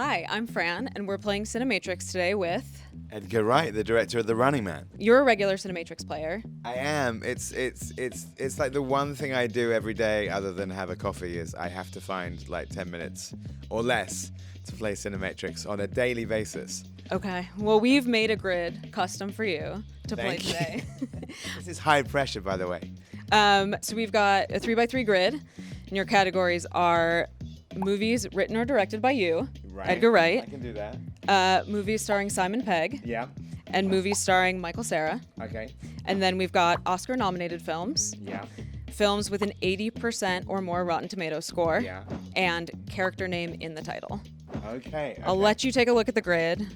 Hi, I'm Fran, and we're playing Cinematrix today with... Edgar Wright, the director of The Running Man. You're a regular Cinematrix player. I am. It's like the one thing I do every day other than have a coffee is I have to find like 10 minutes or less to play Cinematrix on a daily basis. Okay, well, we've made a grid custom for you to play today. This is high pressure, by the way. So we've got a 3x3 grid, and your categories are movies written or directed by you, Right. Edgar Wright, I can do that. movies starring Simon Pegg, Yeah. and movies starring Michael Cera. Okay. And then we've got Oscar-nominated films, Yeah. films with an 80% or more Rotten Tomatoes score, Yeah. and character name in the title. Okay. I'll let you take a look at the grid.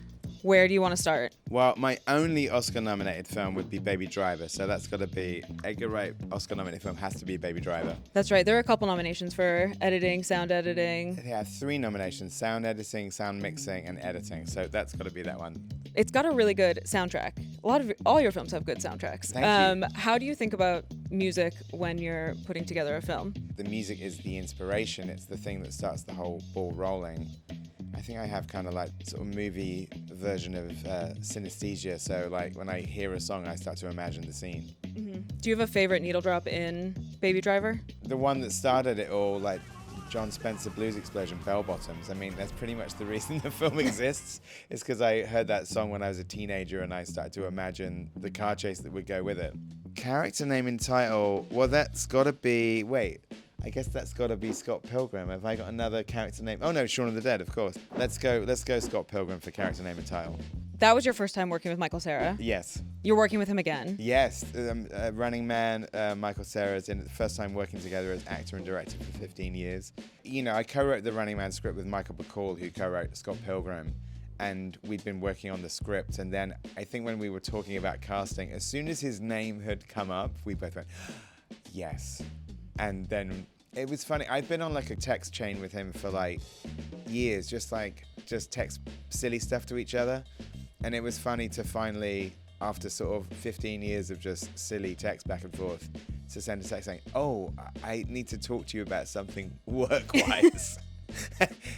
Where do you want to start? Well, my only Oscar-nominated film would be Baby Driver, so that's got to be Edgar Wright Oscar-nominated film has to be Baby Driver. That's right. There are a couple nominations for editing, sound editing. They have 3 nominations: sound editing, sound mixing, and editing. So that's got to be that one. It's got a really good soundtrack. All your films have good soundtracks. Thank you. How do you think about music when you're putting together a film? The music is the inspiration. It's the thing that starts the whole ball rolling. I think I have kind of like sort of movie version of synesthesia. So like when I hear a song, I start to imagine the scene. Mm-hmm. Do you have a favorite needle drop in Baby Driver? The one that started it all, like John Spencer Blues Explosion, Bell Bottoms. I mean, that's pretty much the reason the film exists. Is because I heard that song when I was a teenager and I started to imagine the car chase that would go with it. Character name and title. Well, that's got to be. Wait. I guess that's got to be Scott Pilgrim. Have I got another character name? Oh no, Shaun of the Dead, of course. Let's go Scott Pilgrim for character name and title. That was your first time working with Michael Cera. Yes. You're working with him again. Yes. Running Man, Michael Cera is in it. The first time working together as actor and director for 15 years. You know, I co-wrote the Running Man script with Michael Bacall, who co-wrote Scott Pilgrim. And we'd been working on the script. And then I think when we were talking about casting, as soon as his name had come up, we both went, yes. And then it was funny. I've been on like a text chain with him for like years, just text silly stuff to each other. And it was funny to finally, after sort of 15 years of just silly text back and forth, to send a text saying, oh, I need to talk to you about something work-wise.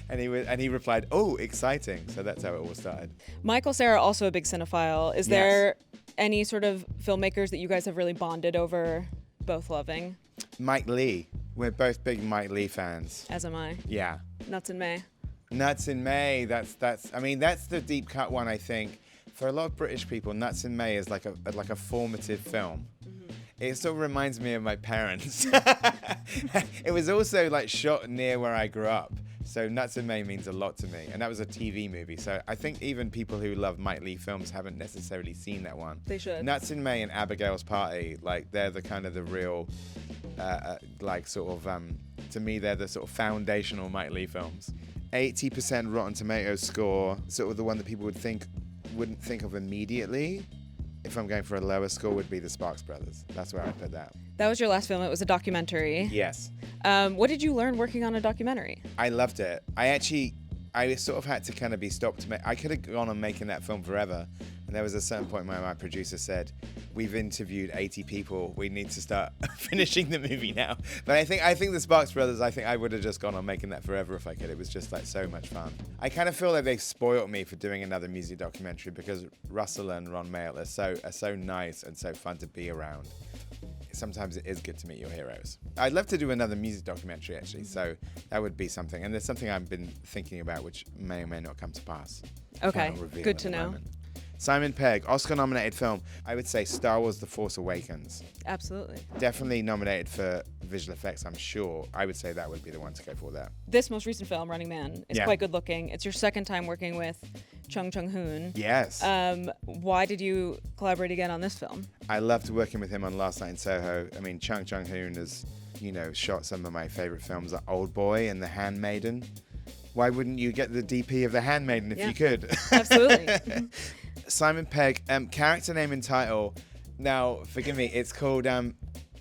and he replied, oh, exciting. So that's how it all started. Michael Cera, also a big cinephile. Is there any sort of filmmakers that you guys have really bonded over both loving? Mike Lee. We're both big Mike Lee fans. As am I. Yeah. Nuts in May. Nuts in May. That's the deep cut one, I think. For a lot of British people, Nuts in May is like a formative film. Mm-hmm. It sort of reminds me of my parents. It was also like shot near where I grew up. So Nuts in May means a lot to me. And that was a TV movie. So I think even people who love Mike Lee films haven't necessarily seen that one. They should. Nuts in May and Abigail's Party, like they're the kind of the real, to me, they're the sort of foundational Mike Lee films. 80% Rotten Tomatoes score, sort of the one that people wouldn't think of immediately. If I'm going for a lower score, would be the Sparks Brothers. That's where I put that. That was your last film. It was a documentary. Yes. What did you learn working on a documentary? I loved it. I sort of had to kind of be stopped. I could have gone on making that film forever. And there was a certain point where my producer said, we've interviewed 80 people. We need to start finishing the movie now. But I think the Sparks Brothers, I would have just gone on making that forever if I could. It was just like so much fun. I kind of feel like they've spoiled me for doing another music documentary because Russell and Ron Mail are so nice and so fun to be around. Sometimes it is good to meet your heroes. I'd love to do another music documentary, actually, so that would be something. And there's something I've been thinking about which may or may not come to pass. Okay, good to know. Moment. Simon Pegg, Oscar-nominated film. I would say Star Wars: The Force Awakens. Absolutely. Definitely nominated for visual effects, I'm sure. I would say that would be the one to go for that. This most recent film, Running Man, is quite good looking. It's your second time working with Chung-hoon. Yes. Why did you collaborate again on this film? I loved working with him on Last Night in Soho. I mean, Chung-hoon has, shot some of my favorite films like Old Boy and The Handmaiden. Why wouldn't you get the DP of The Handmaiden if you could? Absolutely. Simon Pegg, character name and title. Now, forgive me, it's called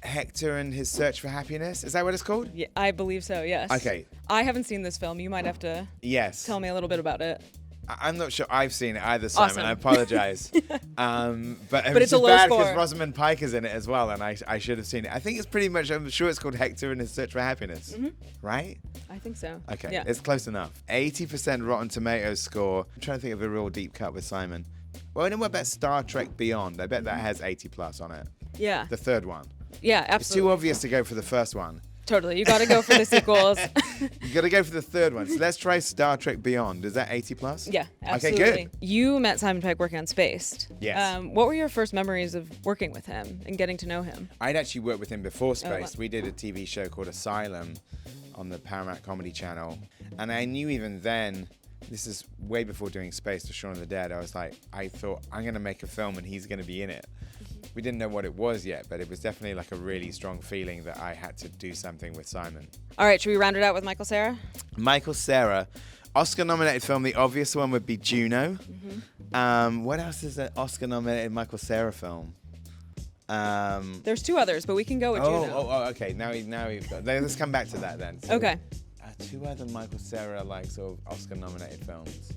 Hector and His Search for Happiness. Is that what it's called? Yeah, I believe so, yes. Okay. I haven't seen this film. You might have to tell me a little bit about it. I'm not sure I've seen it either, Simon. Awesome. I apologize. But it's a low bad score. because Rosamund Pike is in it as well, and I should have seen it. I think it's pretty much, I'm sure it's called Hector in His Search for Happiness, right? I think so. Okay, Yeah. it's close enough. 80% Rotten Tomatoes score. I'm trying to think of a real deep cut with Simon. Well, I know what about Star Trek Beyond? I bet that has 80 plus on it. Yeah. The third one. Yeah, It's too absolutely. obvious to go for the first one. Totally. You got to go for the sequels. You got to go for the third one. So let's try Star Trek Beyond. Is that 80 plus? Yeah, absolutely. Okay, good. You met Simon Pegg working on Spaced. Yes. What were your first memories of working with him and getting to know him? I'd actually worked with him before wow. Space. We did a TV show called Asylum on the Paramount Comedy Channel. And I knew even then, this is way before doing Space to Shaun of the Dead, I thought, I'm going to make a film and he's going to be in it. We didn't know what it was yet, but it was definitely like a really strong feeling that I had to do something with Simon. All right, should we round it out with Michael Cera? Michael Cera, Oscar-nominated film. The obvious one would be Juno. What else is an Oscar-nominated Michael Cera film? There's two others, but we can go with Juno. Okay. Now we've got. Let's come back to that then. So, Okay. two other Michael Cera like sort of Oscar-nominated films.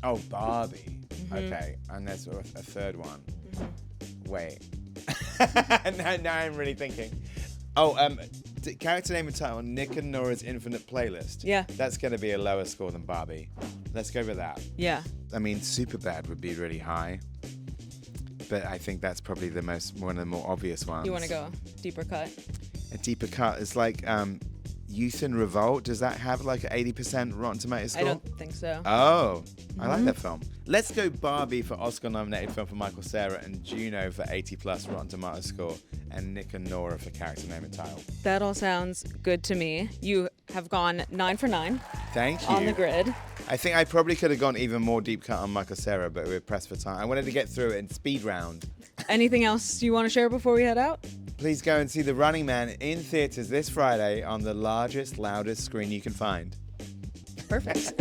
Oh, Barbie. Okay, and there's sort of a third one. Wait. now I'm really thinking. Character name and title: Nick and Nora's Infinite Playlist. Yeah. That's going to be a lower score than Barbie. Let's go with that. Yeah. I mean, Superbad would be really high, but I think that's probably one of the more obvious ones. You want to go deeper cut? A deeper cut is like Youth in Revolt. Does that have like an 80% Rotten Tomatoes score? I don't think so. Oh, I like that film. Let's go Barbie for Oscar-nominated film for Michael Cera, and Juno for 80 plus Rotten Tomatoes score, and Nick and Nora for character name and title. That all sounds good to me. You have gone 9 for 9 Thank you. on the grid. I think I probably could have gone even more deep cut on Michael Cera, but we were pressed for time. I wanted to get through it in speed round. Anything else you want to share before we head out? Please go and see The Running Man in theaters this Friday on the largest, loudest screen you can find. Perfect.